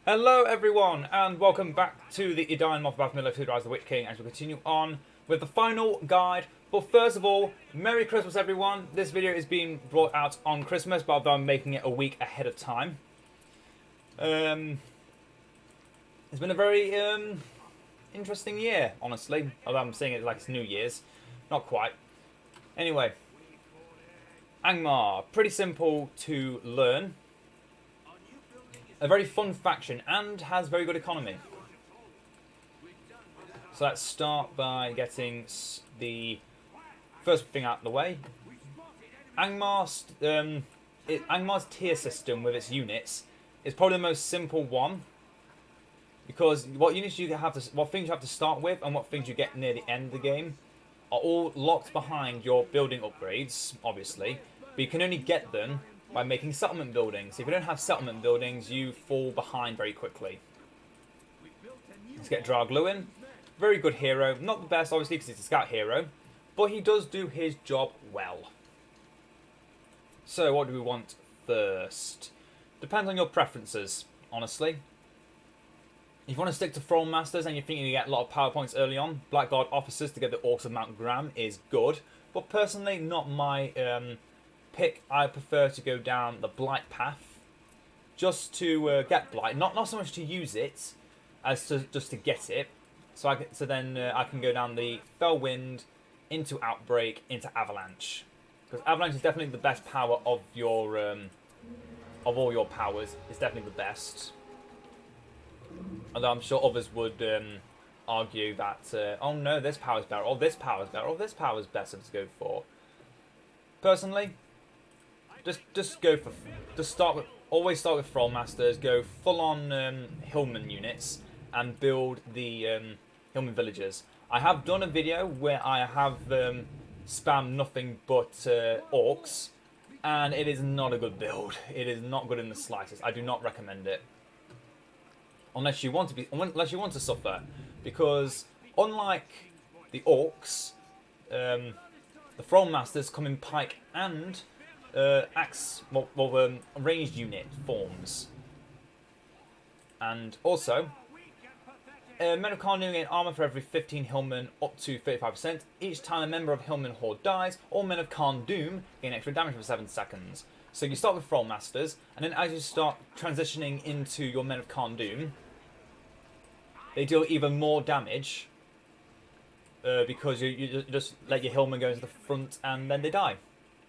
Hello everyone, and welcome back to the Edain Moth Miller Who Drives the Witch King as we continue on with the final guide. But first of all, Merry Christmas everyone. This video is being brought out on Christmas, but I'm making it a week ahead of time. It's been a very interesting year, honestly. Although I'm saying it like it's New Year's. Not quite. Anyway, Angmar, pretty simple to learn. A very fun faction and has very good economy. So let's start by getting the first thing out of the way. Angmar's tier system with its units is probably the most simple one, because what things you have to start with and what things you get near the end of the game are all locked behind your building upgrades, obviously, but you can only get them by making settlement buildings. If you don't have settlement buildings, you fall behind very quickly. Let's get Dragluin. Very good hero. Not the best, obviously, because he's a scout hero, but he does do his job well. So, what do we want first? Depends on your preferences, honestly. If you want to stick to Thrall Masters and you think you get a lot of power points early on, Blackguard Officers to get the Orcs of Mount Graham is good, but personally, not my pick. I prefer to go down the Blight path, just to get Blight, not so much to use it, as to just to get it. So then I can go down the Fell Wind, into Outbreak, into Avalanche, because Avalanche is definitely the best power of your of all your powers. It's definitely the best. Although I'm sure others would argue that oh no, this power's better, or this power's better, or this power's better to go for. Personally, always start with Thrall Masters, go full on hillmen units, and build the hillmen villagers. I have done a video where I have spammed nothing but orcs, and it is not a good build. It is not good in the slightest. I do not recommend it, unless you want to suffer, because unlike the orcs, the Thrall Masters come in pike and ranged unit forms. And also, Men of Carnoon gain armor for every 15 hillmen up to 35%. Each time a member of Hillman Horde dies, all Men of Carn Doom gain extra damage for 7 seconds. So you start with Thrall Masters, and then as you start transitioning into your Men of Carn Doom, they deal even more damage, because you just let your hillmen go into the front and then they die.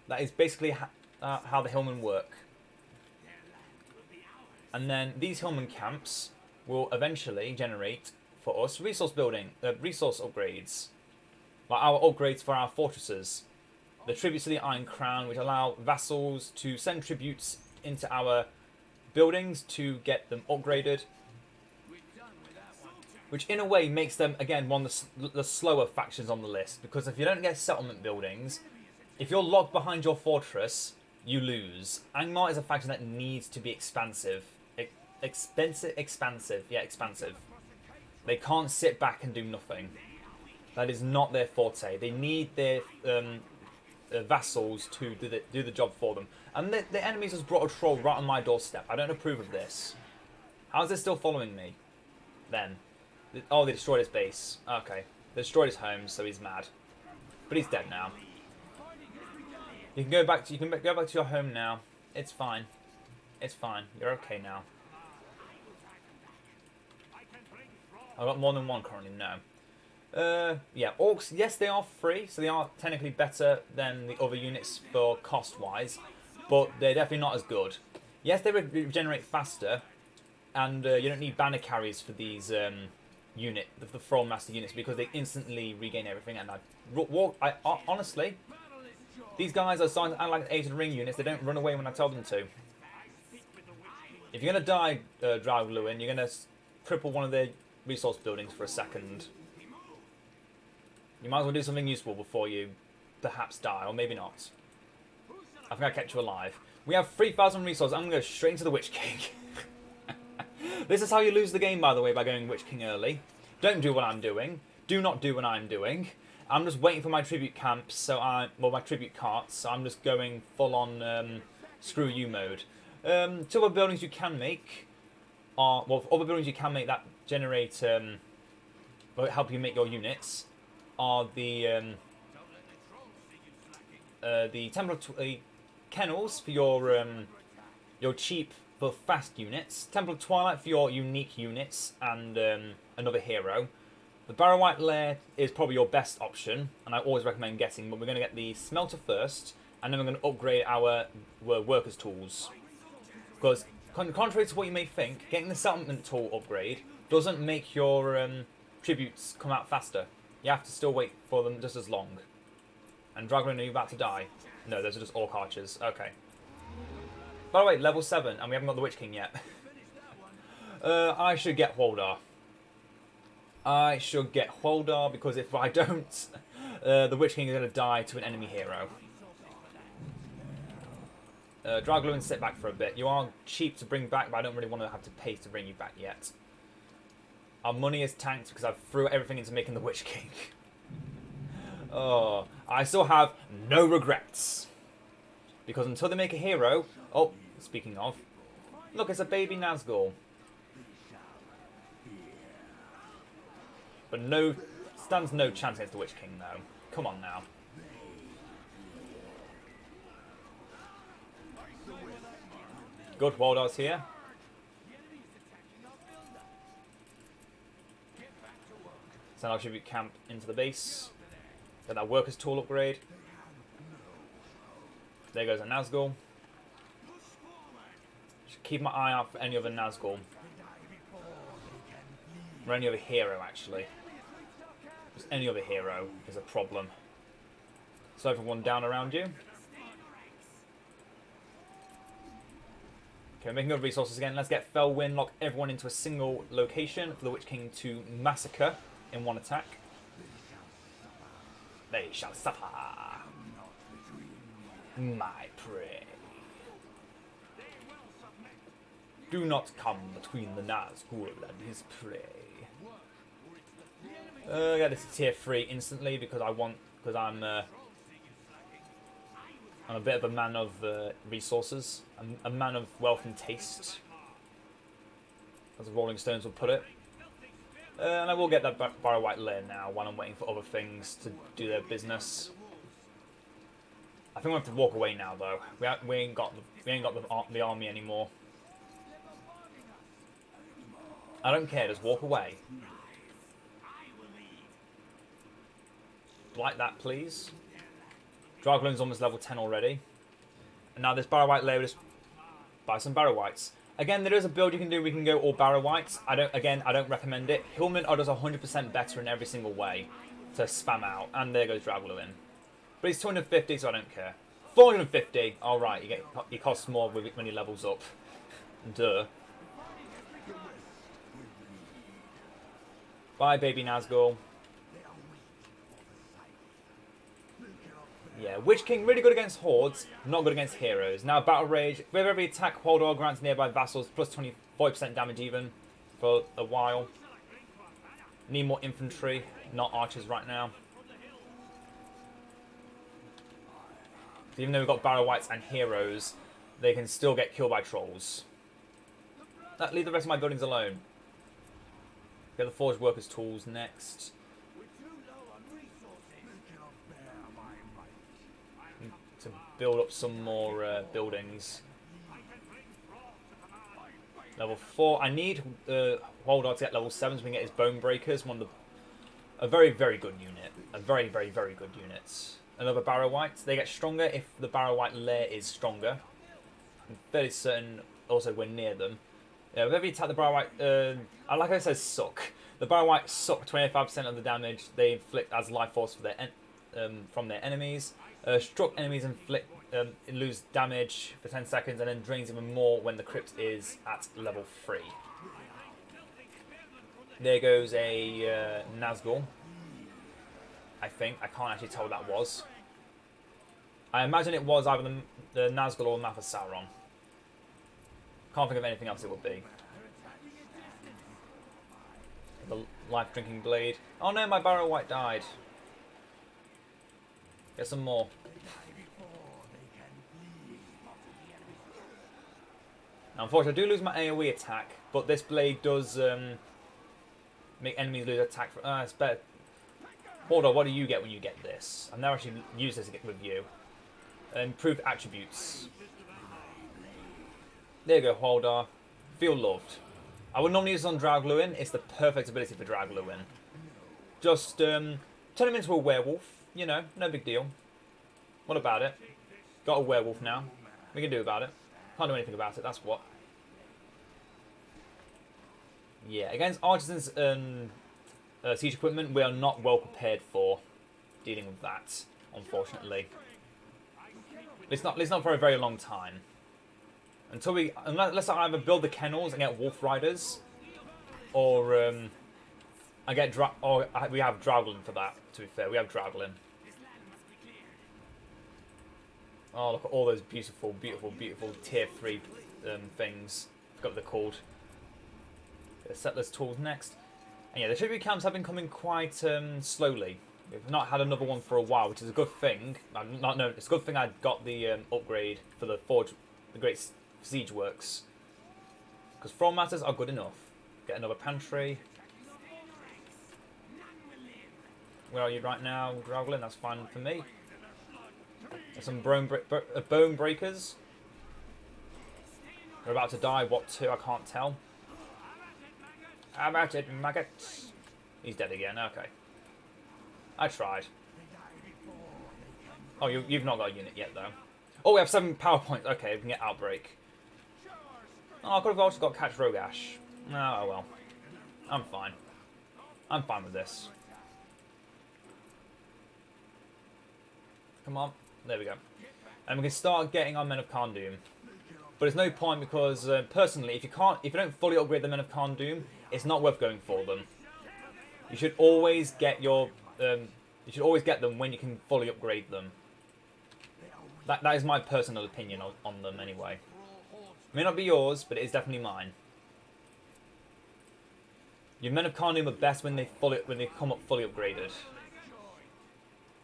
That is basically how the hillmen work. And then these hillmen camps will eventually generate for us resource upgrades, like our upgrades for our fortresses. The tributes to the Iron Crown, which allow vassals to send tributes into our buildings to get them upgraded, which in a way makes them, again, one of the slower factions on the list, because if you don't get settlement buildings, if you're locked behind your fortress, you lose. Angmar is a faction that needs to be expansive. Expansive. They can't sit back and do nothing. That is not their forte. They need their vassals to do the job for them. And the enemies has brought a troll right on my doorstep. I don't approve of this. How is it still following me? Then. Oh, they destroyed his base. Okay. They destroyed his home, so he's mad. But he's dead now. You can go back to your home now. It's fine. It's fine. You're okay now. I've got more than one currently. No. Yeah, orcs. Yes, they are free, so they are technically better than the other units for cost-wise, but they're definitely not as good. Yes, they regenerate faster, and you don't need banner carries for these the Thrall Master units, because they instantly regain everything. And I honestly, these guys are starting to act like Age of the Ring units. They don't run away when I tell them to. If you're going to die, Dragluin, you're going to cripple one of their resource buildings for a second. You might as well do something useful before you perhaps die, or maybe not. I think I kept you alive. We have 3,000 resources. I'm going to go straight into the Witch King. This is how you lose the game, by the way, by going Witch King early. Don't do what I'm doing. Do not do what I'm doing. I'm just waiting for my tribute camps, my tribute carts, so I'm just going full on screw you mode. Two other buildings you can make are, well, for other buildings you can make that generate, will help you make your units, are the Temple of Kennels for your cheap but fast units, Temple of Twilight for your unique units, and another hero. The Barrow-Wight Lair is probably your best option, and I always recommend getting, but we're going to get the Smelter first, and then we're going to upgrade our Workers' Tools. Because, contrary to what you may think, getting the Settlement Tool upgrade doesn't make your tributes come out faster. You have to still wait for them just as long. And Dragon, are you about to die? No, those are just Orc Archers. Okay. By the way, level 7, and we haven't got the Witch King yet. I should get Huldar. I should get Huldar, because if I don't, the Witch King is going to die to an enemy hero. Dragluin, sit back for a bit. You are cheap to bring back, but I don't really want to have to pay to bring you back yet. Our money is tanked because I threw everything into making the Witch King. Oh, I still have no regrets. Because until they make a hero... Oh, speaking of... Look, it's a baby Nazgul. But no... Stands no chance against the Witch King, though. Come on now. Good, Waldar's here. Send our tribute camp into the base. Get that Workers' Tool upgrade. There goes a Nazgul. Should keep my eye out for any other Nazgul. Or any other hero, actually. Just any other hero is a problem. So everyone down around you. Okay, we're making good resources again. Let's get Felwyn, lock everyone into a single location for the Witch King to massacre in one attack. They shall suffer. My prey. Do not come between the Nazgul and his prey. Get this tier 3 instantly because I'm a bit of a man of resources. I'm a man of wealth and taste, as the Rolling Stones would put it. And I will get that Barrow-Wight Lair now while I'm waiting for other things to do their business. I think we have to walk away now, though. We ain't got the army anymore. I don't care. Just walk away. Like that, please. Dragloon's almost level 10 already. And now this Barrow-Wight Lair, just buy some Barrow-Wights. Again, there is a build you can do. We can go all Barrow-Wights. I don't recommend it. Hillmen are just 100% better in every single way to spam out. And there goes Dragloon. But he's 250, so I don't care. 450. All right, he costs more when he levels up. Duh. Bye, baby Nazgul. Yeah, Witch King really good against hordes, not good against heroes. Now Battle Rage, with every attack, Huldar grants nearby vassals plus 40% damage even for a while. Need more infantry, not archers right now. So even though we've got Barrow-Wights and heroes, they can still get killed by trolls. Leave the rest of my buildings alone. Get the Forged Workers' Tools next. To build up some more buildings. Level 4. I need Huldar to get level 7 so we can get his Bone Breakers. A very, very good unit. A very, very, very good unit. Another Barrow-Wight. They get stronger if the Barrow-Wight Lair is stronger. I'm fairly certain also we're near them. Yeah, with every attack the Barrow-Wight, like I said, suck. The Barrow-Wight suck 25% of the damage they inflict as life force for from their enemies. Struck enemies lose damage for 10 seconds and then drains even more when the crypt is at level 3. There goes a Nazgul. I think. I can't actually tell what that was. I imagine it was either the Nazgul or Mouth of Sauron. Can't think of anything else it would be. The life-drinking blade. Oh no, my Barrow-Wight died. Get some more. Now, unfortunately, I do lose my AoE attack, but this blade does make enemies lose attack. It's better. Hold on, what do you get when you get this? I've never actually used this with you. Improved attributes. There you go, Holdar. Feel loved. I would normally use this on Dragluin. It's the perfect ability for Dragluin. Just turn him into a werewolf. You know, no big deal. What about it? Got a werewolf now. We can do about it. Can't do anything about it, that's what. Yeah, against artisans and siege equipment, we are not well prepared for dealing with that, unfortunately. It's not for a very long time. Unless I either build the kennels and get wolf riders, or we have Drauglin for that. To be fair, we have Drauglin. Oh, look at all those beautiful, beautiful, beautiful tier 3 things. I forgot what they're called. Settlers tools next. And yeah, the tribute camps have been coming quite slowly. We've not had another one for a while, which is a good thing. It's a good thing I got the upgrade for the forge, the great siege works. Because thrall masters are good enough. Get another pantry. Where are you right now, Drauglin? That's fine for me. There's some bone breakers. They're about to die. What to? I can't tell. How about it, maggot? He's dead again. Okay. I tried. Oh, you've not got a unit yet, though. Oh, we have 7 power points. Okay, we can get Outbreak. Oh, I could have also got Catch Rogash. Oh, well. I'm fine. I'm fine with this. Come on. There we go. And we can start getting our Men of Kharndoom. But there's no point because, personally, if you don't fully upgrade the Men of Kharndoom, it's not worth going for them. You should always get your... you should always get them when you can fully upgrade them. That is my personal opinion on them, anyway. May not be yours, but it is definitely mine. Your Men of Kharndoom are best when they come up fully upgraded.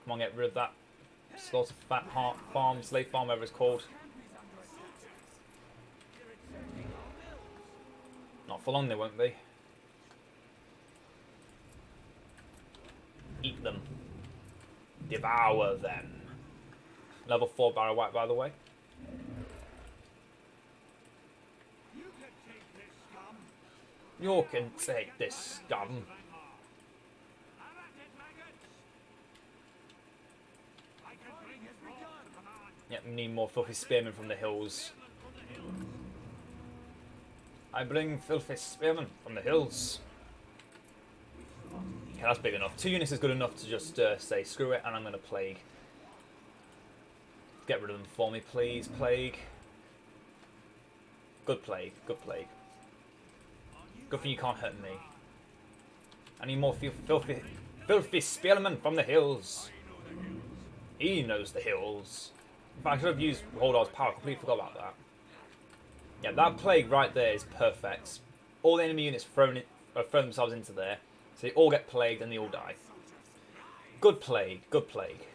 Come on, get rid of that slaughter farm, slave farm, whatever it's called. Not for long, they won't be. Eat them. Devour them. Level 4 barrow wipe, by the way. You can take this, scum. Yep, we need more filthy spearmen from the hills. I bring filthy spearmen from the hills. Okay, that's big enough. 2 units is good enough to just say screw it, and I'm going to plague. Get rid of them for me, please, plague. Good plague, good plague. Good thing you can't hurt me. I need more filthy spearmen from the hills. He knows the hills. In fact, I should have used Holdar's power. I completely forgot about that. Yeah, that plague right there is perfect. All the enemy units throw themselves into there, so they all get plagued and they all die. Good plague, good plague.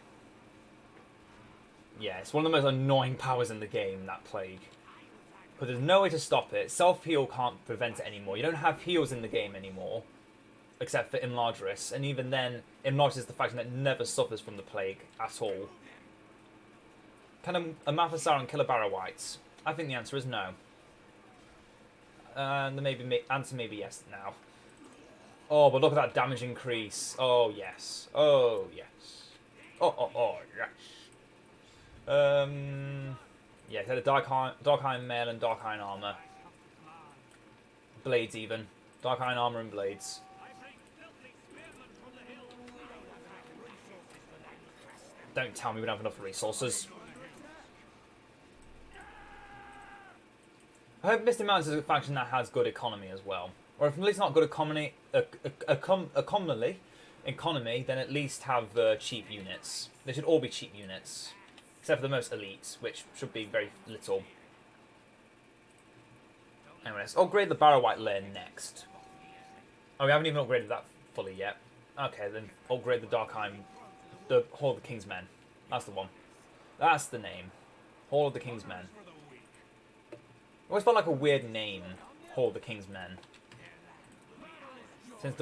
Yeah, it's one of the most annoying powers in the game, that plague. Because there's no way to stop it. Self-heal can't prevent it anymore. You don't have heals in the game anymore, except for Imladris. And even then, Imladris is the faction that never suffers from the plague at all. Can a Mathasaran kill a Barrow-wight? I think the answer is no. And the answer may be yes now. Oh, but look at that damage increase. Oh, yes. Oh, yes. Oh, yes. Yeah, so the Dark Iron Mail and Dark Iron Armour. Blades even. Dark Iron Armour and Blades. Don't tell me we don't have enough resources. I hope Misty Mountains is a faction that has good economy as well. Or if at least not good economy, then at least have cheap units. They should all be cheap units. Except for the most elite, which should be very little. Anyway, let's upgrade the Barrow-wight lair next. Oh, we haven't even upgraded that fully yet. Okay, then upgrade the Dark Iron... The Hall of the King's Men. That's the one. That's the name. Hall of the King's Men. Always felt like a weird name, Hall of the King's Men. Since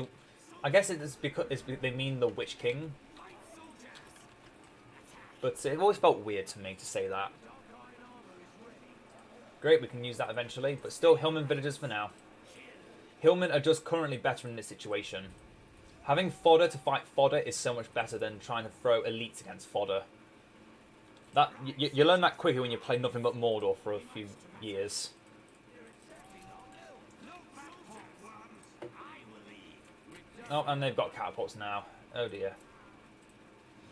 I guess it's because they mean the Witch King. But it always felt weird to me to say that. Great, we can use that eventually, but still hillmen villagers for now. Hillmen are just currently better in this situation. Having fodder to fight fodder is so much better than trying to throw elites against fodder. That you learn that quicker when you play nothing but Mordor for a few years. Oh, and they've got catapults now. Oh dear.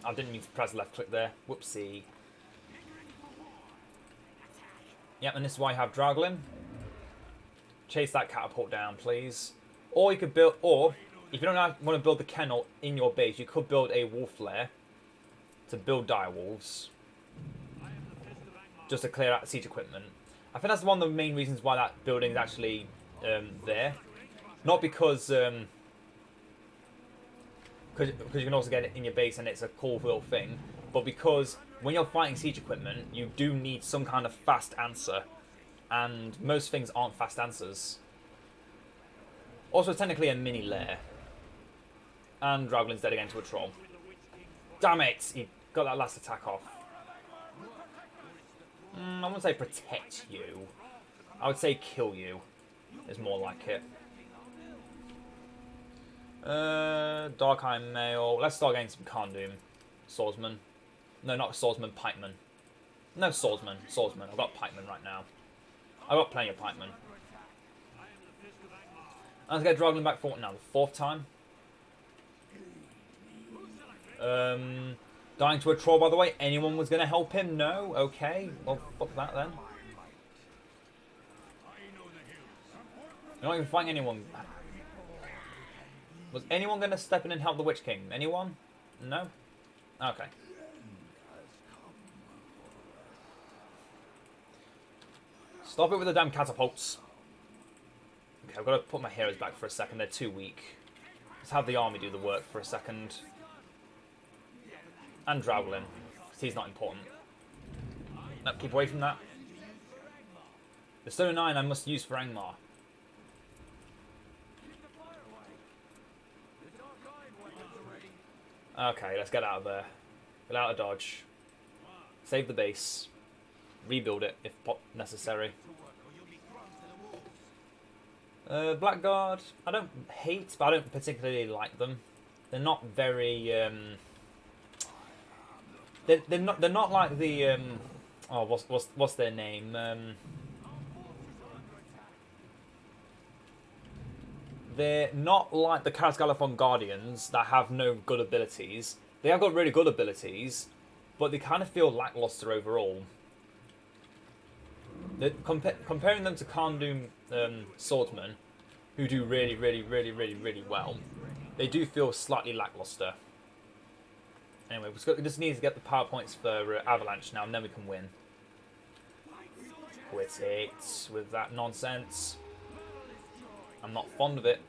I didn't mean to press left click there. Whoopsie. Yep, and this is why you have Draglin. Chase that catapult down, please. Or you could build, or if you don't want to build the kennel in your base, you could build a wolf lair to build dire wolves, just to clear out siege equipment. I think that's one of the main reasons why that building is actually there. Not because you can also get it in your base and it's a cool little thing, but because when you're fighting siege equipment, you do need some kind of fast answer, and most things aren't fast answers. Also, technically a mini lair. And Draglin's dead again to a troll. Damn it! He got that last attack off. I wouldn't say protect you. I would say kill you. Is more like it. Dark Eye Male. Let's start getting some Khandoom. Swordsman. No, not Swordsman, Pikeman. No, Swordsman. Swordsman. I've got Pikeman right now. I've got plenty of Pikeman. Let's get Draglin back for now, the fourth time. Dying to a troll, by the way. Anyone was going to help him? No? Okay. Well, fuck that then. You're not even fighting anyone. Was anyone going to step in and help the Witch King? Anyone? No? Okay. Stop it with the damn catapults. Okay, I've got to put my heroes back for a second. They're too weak. Let's have the army do the work for a second. And Draglin, because he's not important. No, keep away from that. The Stone 9 I must use for Angmar. Okay, let's get out of there. Get out of dodge. Save the base. Rebuild it if necessary. Blackguard, I don't hate, but I don't particularly like them. They're not very. They're not like the. Oh, what's their name? They're not like the Karas Galathon Guardians that have no good abilities. They have got really good abilities, but they kind of feel lackluster overall. Comparing them to Khandoom swordsmen, who do really well, they do feel slightly lackluster. Anyway, we just need to get the power points for Avalanche now, and then we can win. Quit it with that nonsense. I'm not fond of it.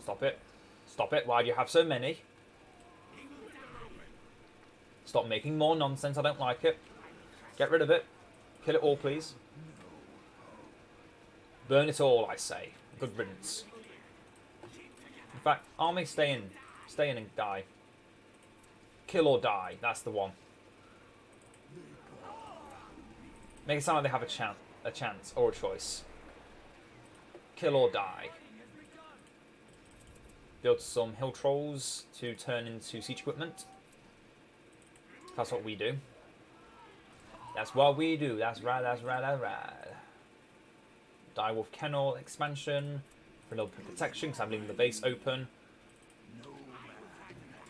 Stop it. Stop it. Why do you have so many? Stop making more nonsense. I don't like it. Get rid of it. Kill it all, please. Burn it all, I say. Good riddance. In fact, army, stay in. Stay in and die. Kill or die. That's the one. Make it sound like they have a chance or a choice. Kill or die. Build some hill trolls to turn into siege equipment. That's what we do. That's what we do. That's right, that's right, that's right. Direwolf Kennel expansion for a little bit of protection because I'm leaving the base open.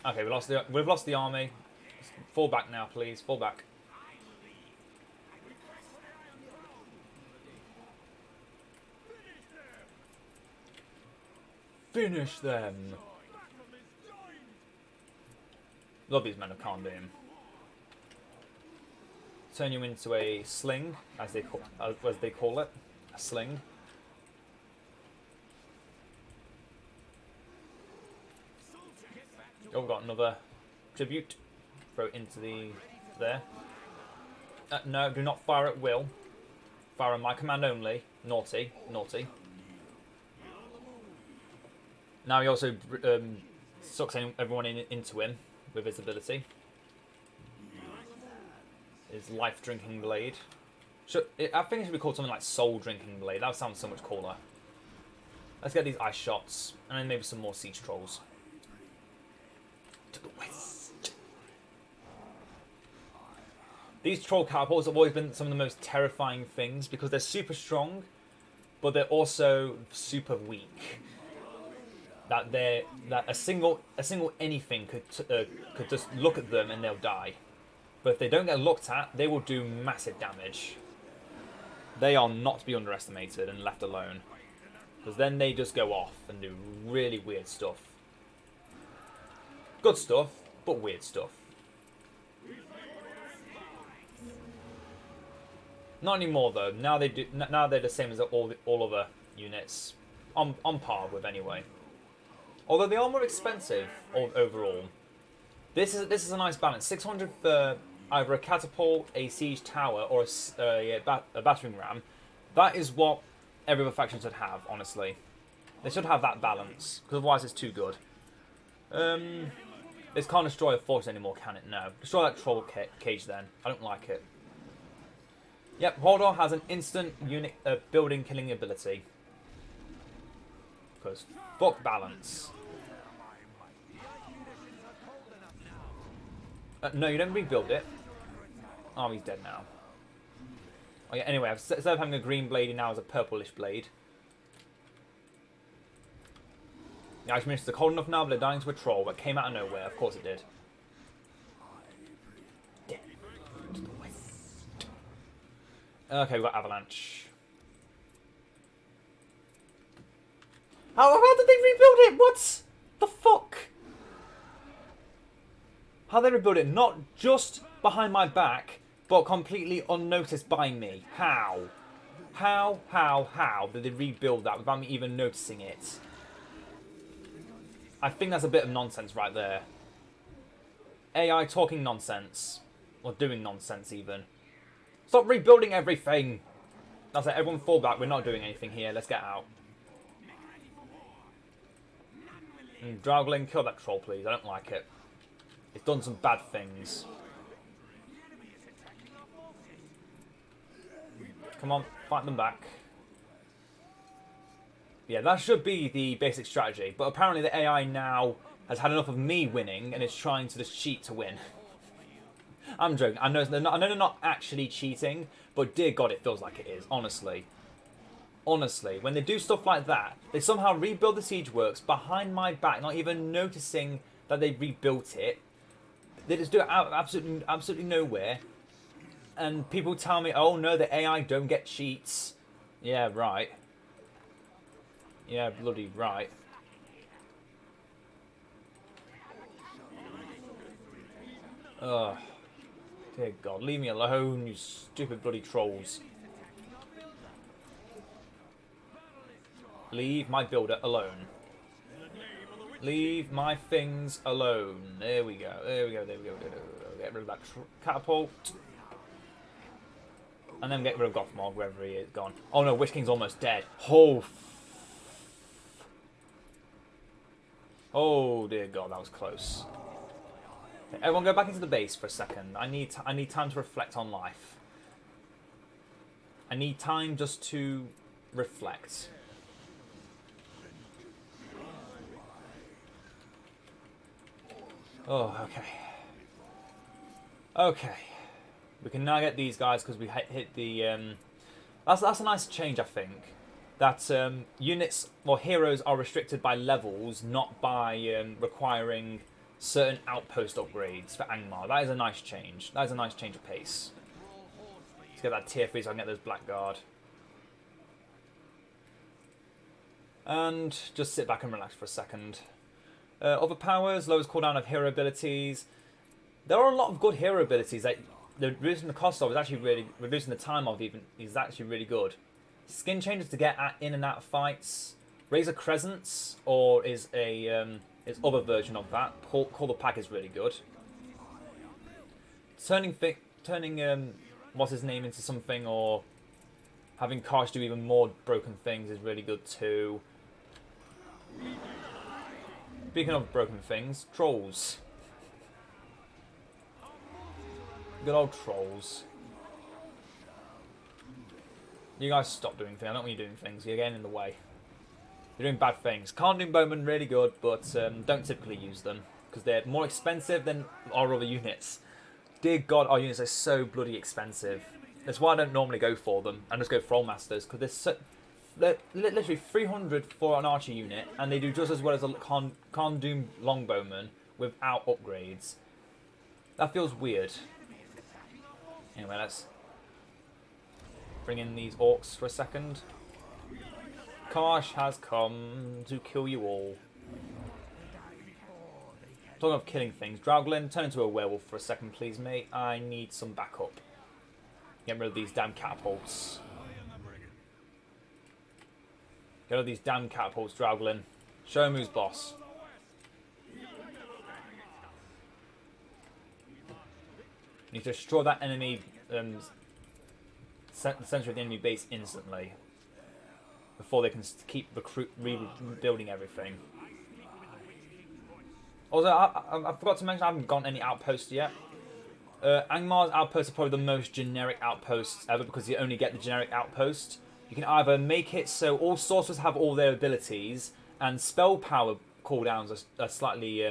Okay, we've lost the army. Fall back now, please. Fall back. Finish them. Love these men of Khandoom. Turn you into a sling, as they call it, a sling. Oh, we've got another tribute. Throw it into there. No, do not fire at will. Fire on my command only. Naughty, naughty. Now he also sucks everyone into him with his ability. His life drinking blade. I think it should be called something like soul drinking blade. That would sound so much cooler. Let's get these ice shots and then maybe some more siege trolls. To the west. These troll catapults have always been some of the most terrifying things because they're super strong, but they're also super weak. That a single anything could just look at them and they'll die. But if they don't get looked at, they will do massive damage. They are not to be underestimated and left alone. Because then they just go off and do really weird stuff. Good stuff, but weird stuff. Not anymore though. Now they do. Now they're the same as all other units, on par with anyway. Although they are more expensive overall. This is a nice balance. 600 for either a catapult, a siege tower, or a battering ram. That is what every other faction should have, honestly. They should have that balance, because otherwise it's too good. This can't destroy a fortress anymore, can it? No. Destroy that troll cage then. I don't like it. Yep, Hordor has an instant unit building killing ability. Because fuck balance. No, you don't rebuild it. Oh, he's dead now. Oh yeah, anyway, instead of having a green blade, he now has a purplish blade. The Irish ministers are cold enough now, but they're dying to a troll that came out of nowhere. Of course it did. Dead. To the west. Okay, we've got avalanche. How did they rebuild it? What the fuck? How they rebuild it? Not just behind my back, but completely unnoticed by me. How? How did they rebuild that without me even noticing it? I think that's a bit of nonsense right there. AI talking nonsense. Or doing nonsense even. Stop rebuilding everything! That's it, everyone fall back, we're not doing anything here, let's get out. Draugling, kill that troll please, I don't like it. It's done some bad things. Come on, fight them back. Yeah, that should be the basic strategy. But apparently the AI now has had enough of me winning and is trying to just cheat to win. I'm joking. I know they're not actually cheating, but dear God, it feels like it is, honestly. Honestly, when they do stuff like that, they somehow rebuild the siege works behind my back, not even noticing that they rebuilt it. They just do it out of absolutely nowhere. And people tell me, oh no, the AI don't get cheats. Yeah, right. Yeah, bloody right. Ugh. Dear God, leave me alone, you stupid bloody trolls. Leave my builder alone. Leave my things alone. There we go. There we go. There we go. Get rid of that catapult. And then get rid of Gothmog, wherever he is gone. Oh no, Witch King's almost dead. Oh dear God, that was close. Okay, everyone go back into the base for a second. I need time to reflect on life. I need time just to reflect. Oh, okay. Okay. We can now get these guys because we hit the... That's a nice change, I think. That units or heroes are restricted by levels, not by requiring certain outpost upgrades for Angmar. That is a nice change. That is a nice change of pace. Let's get that tier 3 so I can get those Blackguard. And just sit back and relax for a second. Other powers, lowers cooldown of hero abilities. There are a lot of good hero abilities that reducing the cost of is actually really reducing the time of even is actually really good. Skin changes to get in and out of fights. Razor Crescents or is a other version of that. Call the Pack is really good. Turning what's his name into something or Having Karsh do even more broken things is really good too. Speaking of broken things, trolls. Good old trolls. You guys stop doing things. I don't want you doing things. You're getting in the way. You're doing bad things. Can't do bowmen really good, but don't typically use them because they're more expensive than our other units. Dear God, our units are so bloody expensive. That's why I don't normally go for them. I just go Thrall Masters because they're literally 300 for an archer unit, and they do just as well as a Khandoom longbowman without upgrades. That feels weird. Anyway, let's bring in these orcs for a second. Karsh has come to kill you all. Talking of killing things, Drauglin, turn into a werewolf for a second, please, mate. I need some backup. Get rid of these damn catapults. Get rid of these damn catapults, Drauglin. Show him who's boss. You need to destroy that enemy, the center of the enemy base instantly. Before they can keep rebuilding everything. Also, I forgot to mention I haven't gotten any outposts yet. Angmar's outposts are probably the most generic outposts ever because you only get the generic outpost. You can either make it so all sorcerers have all their abilities and spell power cooldowns are slightly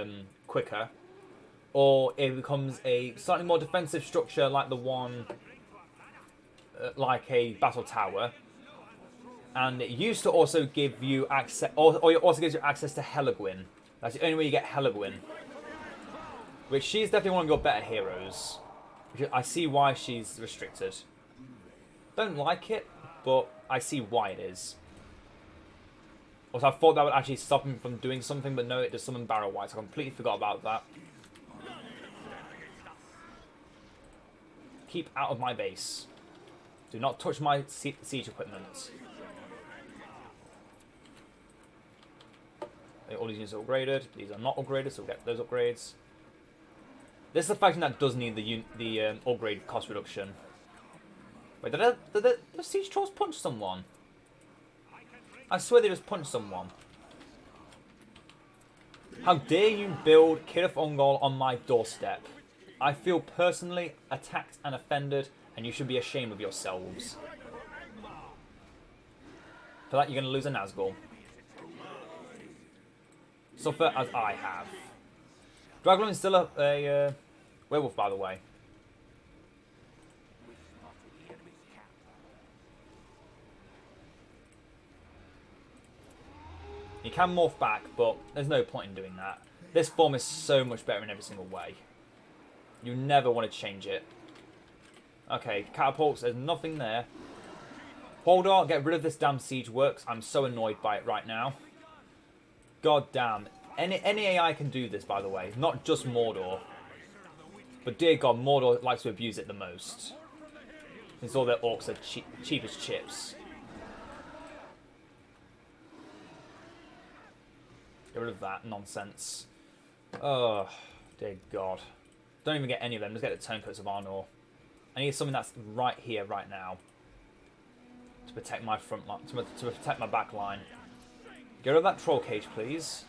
quicker, or it becomes a slightly more defensive structure like the one, like a battle tower. And it used to also give you access, or it also gives you access to Helagwyn. That's the only way you get Helagwyn. Which she's definitely one of your better heroes. I see why she's restricted. Don't like it, but I see why it is. Also, I thought that would actually stop him from doing something, but no, it does summon Barrow White. I completely forgot about that. Keep out of my base. Do not touch my siege equipment. All these units are upgraded. These are not upgraded, so we'll get those upgrades. This is a faction that does need the upgrade cost reduction. Wait, did the siege trolls punch someone? I swear they just punched someone. How dare you build Kirith Ungol on my doorstep? I feel personally attacked and offended, and you should be ashamed of yourselves. For that, you're going to lose a Nazgul. Suffer as I have. Dragonlord is still a werewolf, by the way. You can morph back, but there's no point in doing that. This form is so much better in every single way. You never want to change it. Okay, catapults, there's nothing there. Holdar, get rid of this damn siege works. I'm so annoyed by it right now. God damn. Any AI can do this, by the way. Not just Mordor. But dear God, Mordor likes to abuse it the most. Since all their orcs are cheap as chips. Get rid of that nonsense. Oh, dear God. Don't even get any of them. Just get the Turncoats of Arnor. I need something that's right here, right now. To protect my front line. To protect my back line. Get rid of that troll cage, please.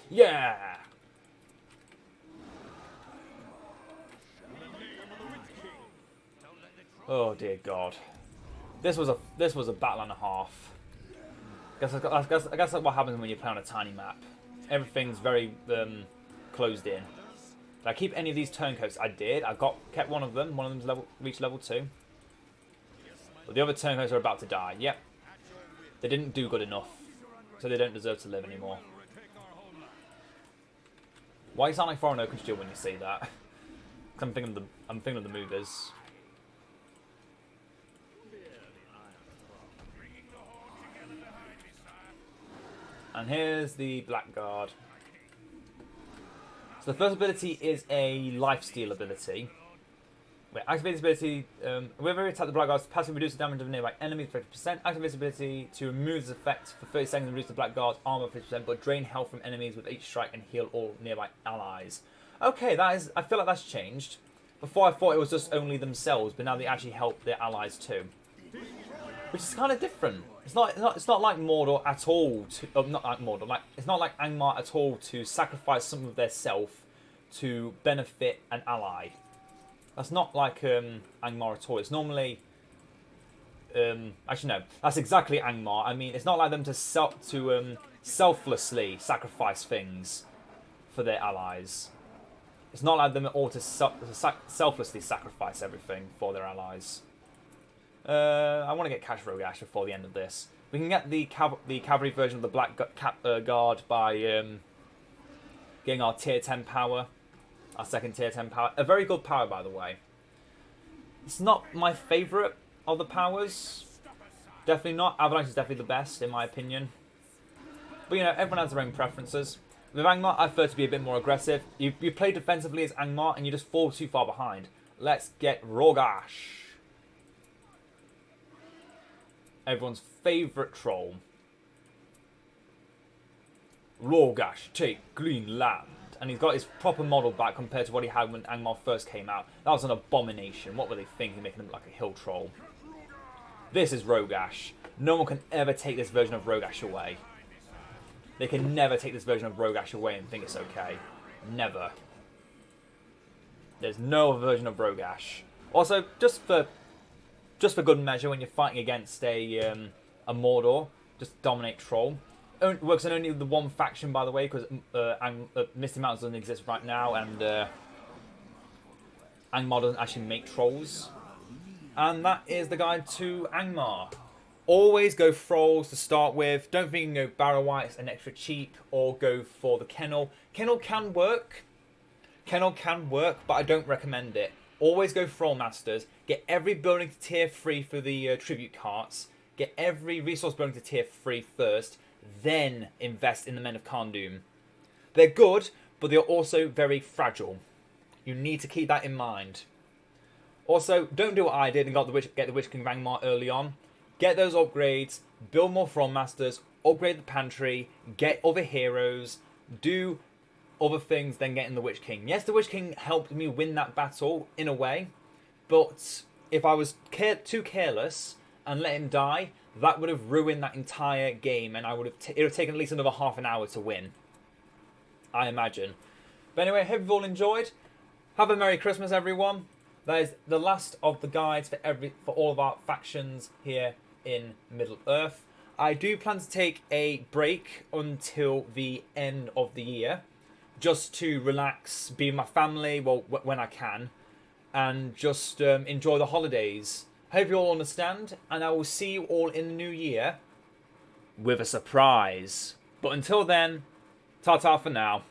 Yeah! Oh dear God. This was a battle and a half. I guess that's what happens when you play on a tiny map. Everything's very closed in. Did I keep any of these turncoats? I did. I kept one of them. One of them's reached level 2. But the other turncoats are about to die. Yep. They didn't do good enough. So they don't deserve to live anymore. Why you sound like Foreign Oaken Steel when you say that? 'Cause I'm thinking of the movers. And here's the Blackguard. So the first ability is a Lifesteal ability. Wait, activate this ability. Whenever you attack the Blackguard, passively reduce the damage of nearby enemies 50%. Activate this ability to remove this effect for 30 seconds and reduce the Blackguard's armor 50%, but drain health from enemies with each strike and heal all nearby allies. Okay, I feel like that's changed. Before I thought it was just only themselves, but now they actually help their allies too. Which is kind of different. It's not like Mordor at all. Not like Mordor. It's not like Angmar at all to sacrifice some of their self to benefit an ally. That's not like Angmar at all. It's normally actually no. That's exactly Angmar. I mean, it's not like them to selflessly sacrifice things for their allies. It's not like them at all to selflessly sacrifice everything for their allies. I want to get Cash Rogash before the end of this. We can get the cavalry version of the Black Guard by getting our tier 10 power. Our second tier 10 power. A very good power, by the way. It's not my favourite of the powers. Definitely not. Avalanche is definitely the best, in my opinion. But, you know, everyone has their own preferences. With Angmar, I prefer to be a bit more aggressive. You play defensively as Angmar, and you just fall too far behind. Let's get Rogash. Everyone's favourite troll. Rogash, take green land. And he's got his proper model back compared to what he had when Angmar first came out. That was an abomination. What were they thinking, making him like a hill troll? This is Rogash. No one can ever take this version of Rogash away. They can never take this version of Rogash away and think it's okay. Never. There's no other version of Rogash. Also, just for good measure, when you're fighting against a Mordor, just dominate troll. It works on only the one faction, by the way, because Misty Mountains doesn't exist right now, and Angmar doesn't actually make trolls. And that is the guide to Angmar. Always go thralls to start with. Don't think you can go Barrow Whites and extra cheap, or go for the Kennel. Kennel can work. Kennel can work, but I don't recommend it. Always go Thrall Masters. Get every building to tier 3 for the tribute carts. Get every resource building to tier 3 first. Then invest in the Men of Cardoon. They're good, but they're also very fragile. You need to keep that in mind. Also, don't do what I did and get the Witch King Angmar early on. Get those upgrades, build more Thrall Masters, upgrade the pantry, get other heroes, do other things than getting the Witch King. Yes, the Witch King helped me win that battle in a way, but if I was too careless and let him die, that would have ruined that entire game, and it would have taken at least another half an hour to win, I imagine. But anyway, hope you've all enjoyed. Have a Merry Christmas, everyone. That is the last of the guides for all of our factions here in Middle-earth. I do plan to take a break until the end of the year, just to relax, be with my family, well, when I can, and just enjoy the holidays. Hope you all understand, and I will see you all in the new year with a surprise. But until then, ta-ta for now.